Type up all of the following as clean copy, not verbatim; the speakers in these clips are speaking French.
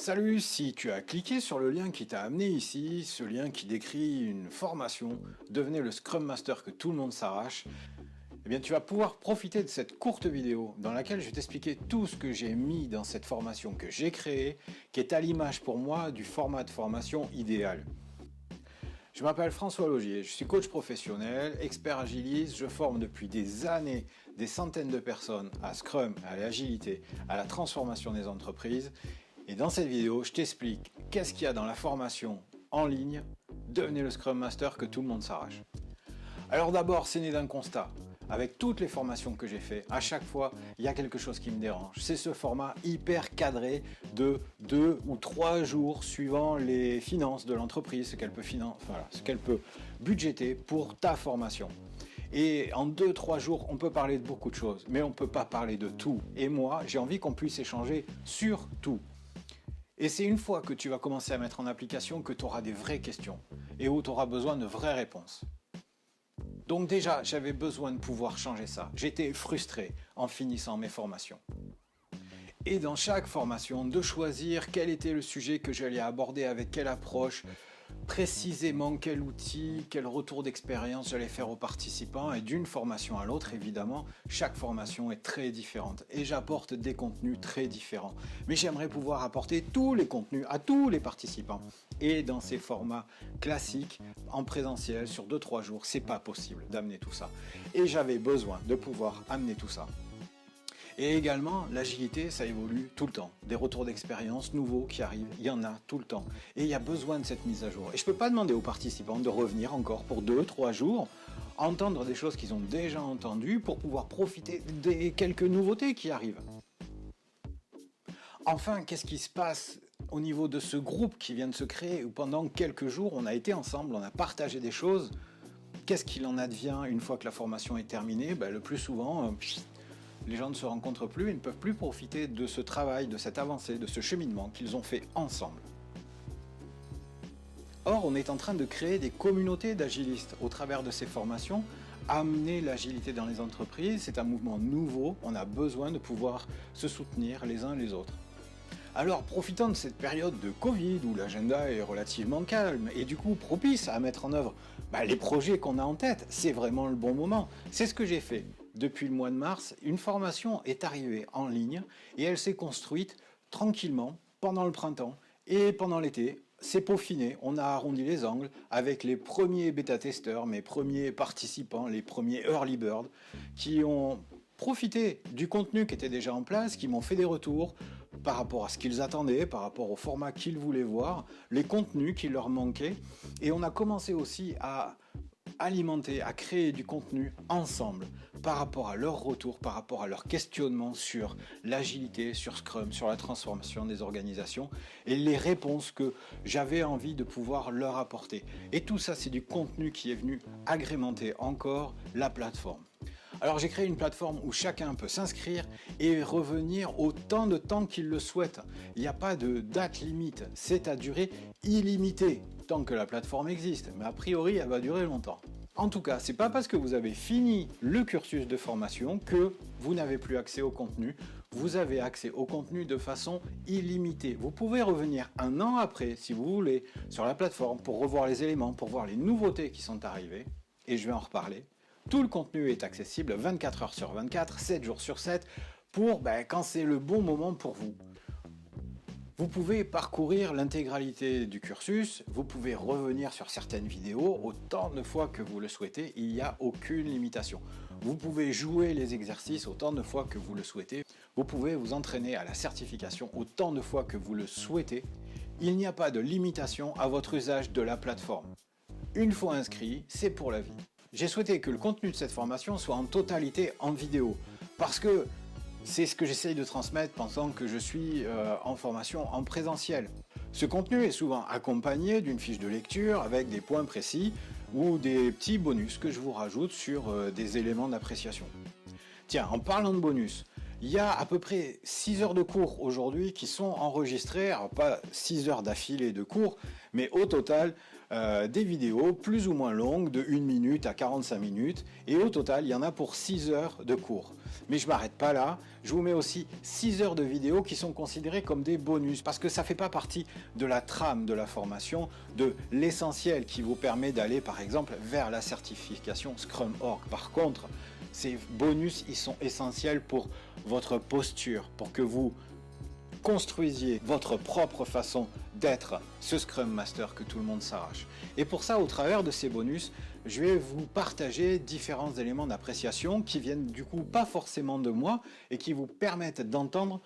Salut, si tu as cliqué sur le lien qui t'a amené ici, ce lien qui décrit une formation, devenez le Scrum Master que tout le monde s'arrache, eh bien tu vas pouvoir profiter de cette courte vidéo dans laquelle je vais t'expliquer tout ce que j'ai mis dans cette formation que j'ai créée, qui est à l'image pour moi du format de formation idéal. Je m'appelle François Logier, je suis coach professionnel, expert agiliste, je forme depuis des années des centaines de personnes à Scrum, à l'agilité, à la transformation des entreprises. Et dans cette vidéo, je t'explique qu'est-ce qu'il y a dans la formation en ligne, devenez le Scrum Master que tout le monde s'arrache. Alors d'abord, c'est né d'un constat. Avec toutes les formations que j'ai fait, à chaque fois, il y a quelque chose qui me dérange. C'est ce format hyper cadré de 2 ou 3 jours suivant les finances de l'entreprise, ce qu'elle peut budgéter pour ta formation. Et en 2-3 jours, on peut parler de beaucoup de choses, mais on ne peut pas parler de tout. Et moi, j'ai envie qu'on puisse échanger sur tout. Et c'est une fois que tu vas commencer à mettre en application que tu auras des vraies questions et où tu auras besoin de vraies réponses. Donc déjà, j'avais besoin de pouvoir changer ça. J'étais frustré en finissant mes formations. Et dans chaque formation, de choisir quel était le sujet que j'allais aborder, avec quelle approche, précisément quel outil, quel retour d'expérience j'allais faire aux participants. Et d'une formation à l'autre, évidemment, chaque formation est très différente. Et j'apporte des contenus très différents. Mais j'aimerais pouvoir apporter tous les contenus à tous les participants. Et dans ces formats classiques, en présentiel, sur 2-3 jours, c'est pas possible d'amener tout ça. Et j'avais besoin de pouvoir amener tout ça. Et également, l'agilité, ça évolue tout le temps. Des retours d'expérience nouveaux qui arrivent, il y en a tout le temps. Et il y a besoin de cette mise à jour. Et je ne peux pas demander aux participants de revenir encore pour 2-3 jours, entendre des choses qu'ils ont déjà entendues pour pouvoir profiter des quelques nouveautés qui arrivent. Enfin, qu'est-ce qui se passe au niveau de ce groupe qui vient de se créer, où pendant quelques jours, on a été ensemble, on a partagé des choses. Qu'est-ce qu'il en advient une fois que la formation est terminée ? Le plus souvent, les gens ne se rencontrent plus et ne peuvent plus profiter de ce travail, de cette avancée, de ce cheminement qu'ils ont fait ensemble. Or, on est en train de créer des communautés d'agilistes au travers de ces formations. Amener l'agilité dans les entreprises, c'est un mouvement nouveau. On a besoin de pouvoir se soutenir les uns les autres. Alors, profitant de cette période de Covid où l'agenda est relativement calme et du coup propice à mettre en œuvre les projets qu'on a en tête, c'est vraiment le bon moment. C'est ce que j'ai fait. Depuis le mois de mars, une formation est arrivée en ligne et elle s'est construite tranquillement pendant le printemps et pendant l'été. C'est peaufiné, on a arrondi les angles avec les premiers bêta-testeurs, mes premiers participants, les premiers early birds qui ont profité du contenu qui était déjà en place, qui m'ont fait des retours par rapport à ce qu'ils attendaient, par rapport au format qu'ils voulaient voir, les contenus qui leur manquaient. Et on a commencé aussi à alimenter, à créer du contenu ensemble par rapport à leur retour, par rapport à leur questionnement sur l'agilité, sur Scrum, sur la transformation des organisations et les réponses que j'avais envie de pouvoir leur apporter. Et tout ça, c'est du contenu qui est venu agrémenter encore la plateforme. Alors j'ai créé une plateforme où chacun peut s'inscrire et revenir autant de temps qu'il le souhaite. Il n'y a pas de date limite, c'est à durée illimitée, tant que la plateforme existe. Mais a priori, elle va durer longtemps. En tout cas, c'est pas parce que vous avez fini le cursus de formation que vous n'avez plus accès au contenu. Vous avez accès au contenu de façon illimitée. Vous pouvez revenir un an après, si vous voulez, sur la plateforme pour revoir les éléments, pour voir les nouveautés qui sont arrivées. Et je vais en reparler. Tout le contenu est accessible 24 heures sur 24, 7 jours sur 7, pour quand c'est le bon moment pour vous. Vous pouvez parcourir l'intégralité du cursus, vous pouvez revenir sur certaines vidéos autant de fois que vous le souhaitez, il n'y a aucune limitation. Vous pouvez jouer les exercices autant de fois que vous le souhaitez, vous pouvez vous entraîner à la certification autant de fois que vous le souhaitez. Il n'y a pas de limitation à votre usage de la plateforme. Une fois inscrit, c'est pour la vie. J'ai souhaité que le contenu de cette formation soit en totalité en vidéo, parce que c'est ce que j'essaye de transmettre pendant que je suis en formation en présentiel. Ce contenu est souvent accompagné d'une fiche de lecture avec des points précis ou des petits bonus que je vous rajoute sur des éléments d'appréciation. Tiens, en parlant de bonus, Il y a à peu près 6 heures de cours aujourd'hui qui sont enregistrées, alors pas 6 heures d'affilée de cours, mais au total des vidéos plus ou moins longues de 1 minute à 45 minutes, et au total il y en a pour 6 heures de cours. Mais je ne m'arrête pas là, je vous mets aussi 6 heures de vidéos qui sont considérées comme des bonus, parce que ça ne fait pas partie de la trame de la formation, de l'essentiel qui vous permet d'aller par exemple vers la certification Scrum Org. Par contre, ces bonus, ils sont essentiels pour votre posture, pour que vous construisiez votre propre façon d'être ce Scrum Master que tout le monde s'arrache. Et pour ça, au travers de ces bonus, je vais vous partager différents éléments d'appréciation qui viennent du coup pas forcément de moi et qui vous permettent d'entendre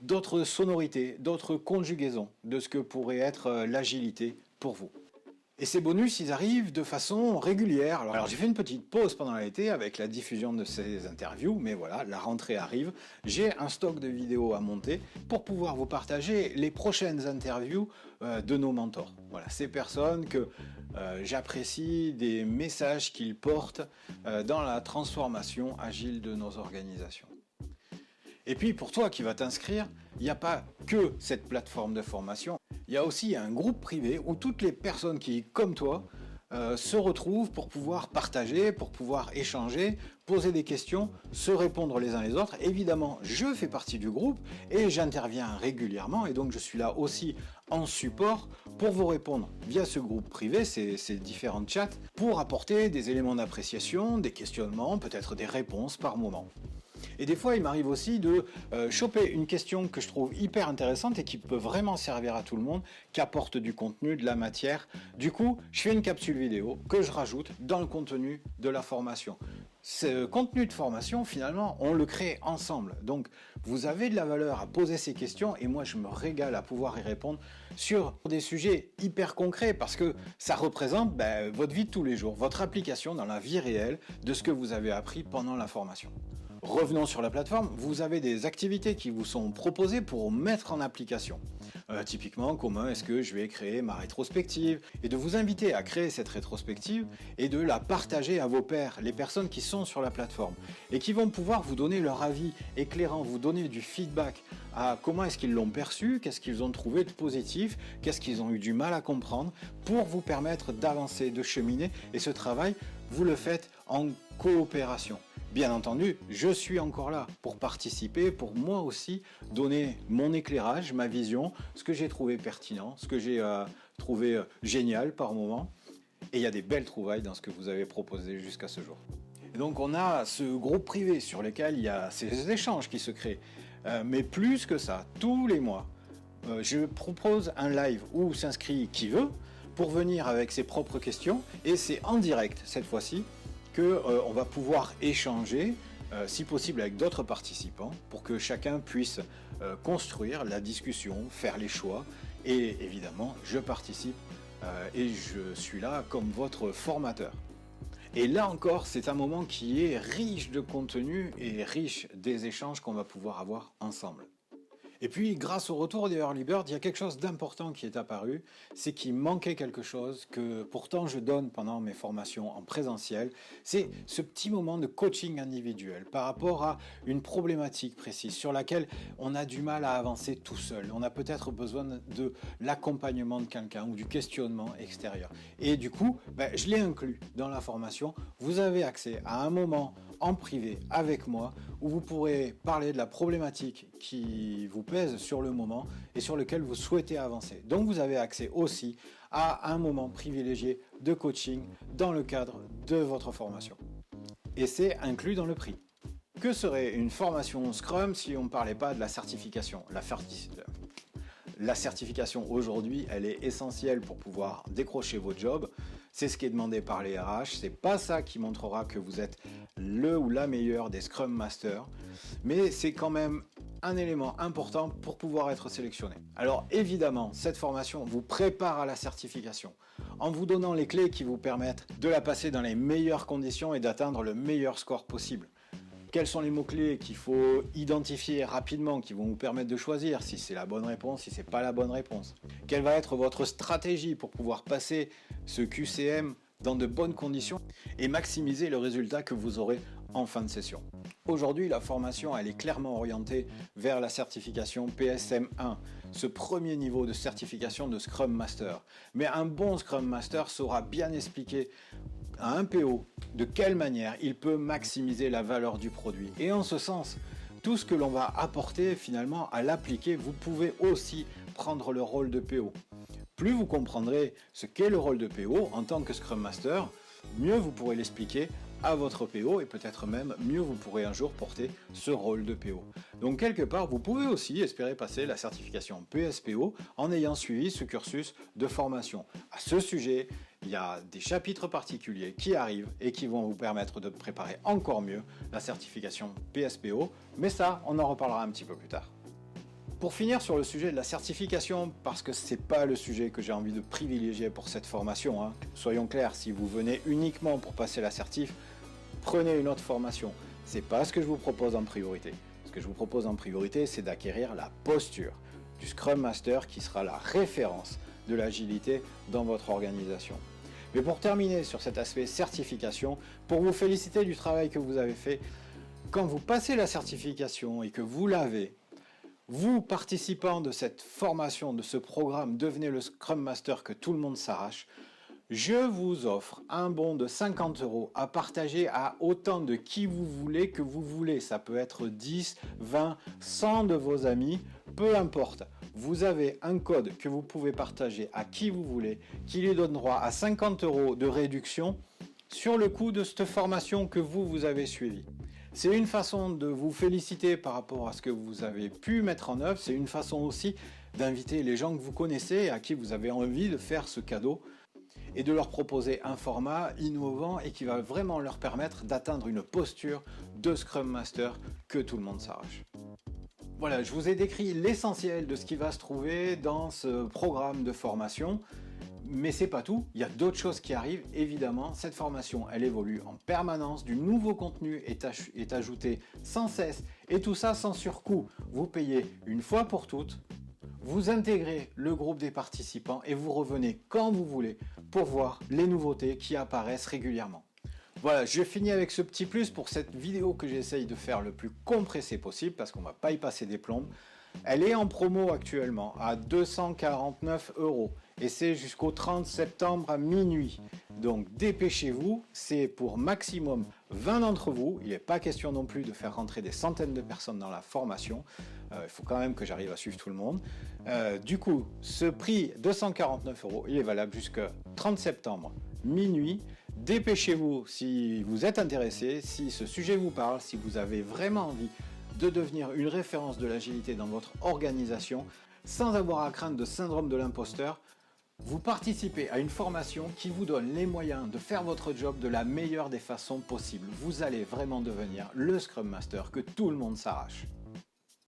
d'autres sonorités, d'autres conjugaisons de ce que pourrait être l'agilité pour vous. Et ces bonus, ils arrivent de façon régulière. Alors j'ai fait une petite pause pendant l'été avec la diffusion de ces interviews, mais voilà, la rentrée arrive. J'ai un stock de vidéos à monter pour pouvoir vous partager les prochaines interviews de nos mentors. Voilà, ces personnes que j'apprécie, des messages qu'ils portent dans la transformation agile de nos organisations. Et puis pour toi qui vas t'inscrire, il n'y a pas que cette plateforme de formation, il y a aussi un groupe privé où toutes les personnes qui, comme toi, se retrouvent pour pouvoir partager, pour pouvoir échanger, poser des questions, se répondre les uns les autres. Évidemment, je fais partie du groupe et j'interviens régulièrement et donc je suis là aussi en support pour vous répondre via ce groupe privé, ces différents chats, pour apporter des éléments d'appréciation, des questionnements, peut-être des réponses par moment. Et des fois, il m'arrive aussi de choper une question que je trouve hyper intéressante et qui peut vraiment servir à tout le monde, qui apporte du contenu, de la matière. Du coup, je fais une capsule vidéo que je rajoute dans le contenu de la formation. Ce contenu de formation, finalement, on le crée ensemble. Donc, vous avez de la valeur à poser ces questions et moi, je me régale à pouvoir y répondre sur des sujets hyper concrets parce que ça représente votre vie de tous les jours, votre application dans la vie réelle de ce que vous avez appris pendant la formation. Revenons sur la plateforme, vous avez des activités qui vous sont proposées pour mettre en application. Typiquement, comment est-ce que je vais créer ma rétrospective et de vous inviter à créer cette rétrospective et de la partager à vos pairs, les personnes qui sont sur la plateforme et qui vont pouvoir vous donner leur avis éclairant, vous donner du feedback à comment est-ce qu'ils l'ont perçu, qu'est-ce qu'ils ont trouvé de positif, qu'est-ce qu'ils ont eu du mal à comprendre pour vous permettre d'avancer, de cheminer et ce travail, vous le faites en coopération. Bien entendu, je suis encore là pour participer, pour moi aussi donner mon éclairage, ma vision, ce que j'ai trouvé pertinent, ce que j'ai trouvé génial par moment. Et il y a des belles trouvailles dans ce que vous avez proposé jusqu'à ce jour. Et donc on a ce groupe privé sur lequel il y a ces échanges qui se créent. Mais plus que ça, tous les mois, je propose un live où s'inscrit qui veut pour venir avec ses propres questions. Et c'est en direct cette fois-ci. On va pouvoir échanger, si possible avec d'autres participants, pour que chacun puisse construire la discussion, faire les choix. Et évidemment, je participe et je suis là comme votre formateur. Et là encore, c'est un moment qui est riche de contenu et riche des échanges qu'on va pouvoir avoir ensemble. Et puis, grâce au retour des Early Birds, il y a quelque chose d'important qui est apparu, c'est qu'il manquait quelque chose que pourtant je donne pendant mes formations en présentiel, c'est ce petit moment de coaching individuel par rapport à une problématique précise sur laquelle on a du mal à avancer tout seul. On a peut-être besoin de l'accompagnement de quelqu'un ou du questionnement extérieur. Et du coup, je l'ai inclus dans la formation. Vous avez accès à un moment en privé avec moi où vous pourrez parler de la problématique qui vous pèse sur le moment et sur lequel vous souhaitez avancer. Donc vous avez accès aussi à un moment privilégié de coaching dans le cadre de votre formation. Et c'est inclus dans le prix. Que serait une formation Scrum si on ne parlait pas de la certification ? La certification aujourd'hui, elle est essentielle pour pouvoir décrocher votre job. C'est ce qui est demandé par les RH. C'est pas ça qui montrera que vous êtes le ou la meilleure des Scrum Masters, mais c'est quand même un élément important pour pouvoir être sélectionné. Alors évidemment, cette formation vous prépare à la certification en vous donnant les clés qui vous permettent de la passer dans les meilleures conditions et d'atteindre le meilleur score possible. Quels sont les mots-clés qu'il faut identifier rapidement, qui vont vous permettre de choisir si c'est la bonne réponse, si c'est pas la bonne réponse. Quelle va être votre stratégie pour pouvoir passer ce QCM dans de bonnes conditions et maximiser le résultat que vous aurez en fin de session. Aujourd'hui, la formation elle est clairement orientée vers la certification PSM1, ce premier niveau de certification de Scrum Master. Mais un bon Scrum Master saura bien expliquer à un PO de quelle manière il peut maximiser la valeur du produit. Et en ce sens, tout ce que l'on va apporter finalement à l'appliquer, vous pouvez aussi prendre le rôle de PO. Plus vous comprendrez ce qu'est le rôle de PO en tant que Scrum Master, mieux vous pourrez l'expliquer à votre PO et peut-être même mieux vous pourrez un jour porter ce rôle de PO. Donc quelque part, vous pouvez aussi espérer passer la certification PSPO en ayant suivi ce cursus de formation. À ce sujet, il y a des chapitres particuliers qui arrivent et qui vont vous permettre de préparer encore mieux la certification PSPO, mais ça, on en reparlera un petit peu plus tard. Pour finir sur le sujet de la certification, parce que ce n'est pas le sujet que j'ai envie de privilégier pour cette formation, hein. Soyons clairs, si vous venez uniquement pour passer la certif, prenez une autre formation. Ce n'est pas ce que je vous propose en priorité. Ce que je vous propose en priorité, c'est d'acquérir la posture du Scrum Master qui sera la référence de l'agilité dans votre organisation. Mais pour terminer sur cet aspect certification, pour vous féliciter du travail que vous avez fait, quand vous passez la certification et que vous l'avez, vous, participants de cette formation, de ce programme, devenez le Scrum Master que tout le monde s'arrache, je vous offre un bon de 50 € à partager à autant de qui vous voulez que vous voulez. Ça peut être 10, 20, 100 de vos amis, peu importe. Vous avez un code que vous pouvez partager à qui vous voulez, qui lui donne droit à 50 € de réduction sur le coût de cette formation que vous avez suivie. C'est une façon de vous féliciter par rapport à ce que vous avez pu mettre en œuvre. C'est une façon aussi d'inviter les gens que vous connaissez et à qui vous avez envie de faire ce cadeau et de leur proposer un format innovant et qui va vraiment leur permettre d'atteindre une posture de Scrum Master que tout le monde s'arrache. Voilà, je vous ai décrit l'essentiel de ce qui va se trouver dans ce programme de formation. Mais c'est pas tout, il y a d'autres choses qui arrivent, évidemment. Cette formation, elle évolue en permanence, du nouveau contenu est ajouté sans cesse, et tout ça sans surcoût. Vous payez une fois pour toutes, vous intégrez le groupe des participants et vous revenez quand vous voulez pour voir les nouveautés qui apparaissent régulièrement. Voilà, je finis avec ce petit plus pour cette vidéo que j'essaye de faire le plus compressé possible parce qu'on ne va pas y passer des plombes. Elle est en promo actuellement à 249 € et c'est jusqu'au 30 septembre à minuit. Donc dépêchez-vous, c'est pour maximum 20 d'entre vous. Il n'est pas question non plus de faire rentrer des centaines de personnes dans la formation. Il faut quand même que j'arrive à suivre tout le monde. Du coup, ce prix 249 €, il est valable jusqu'au 30 septembre minuit. Dépêchez-vous si vous êtes intéressé, si ce sujet vous parle, si vous avez vraiment envie de devenir une référence de l'agilité dans votre organisation sans avoir à craindre de syndrome de l'imposteur. Vous participez à une formation qui vous donne les moyens de faire votre job de la meilleure des façons possibles. Vous allez vraiment devenir le Scrum Master que tout le monde s'arrache.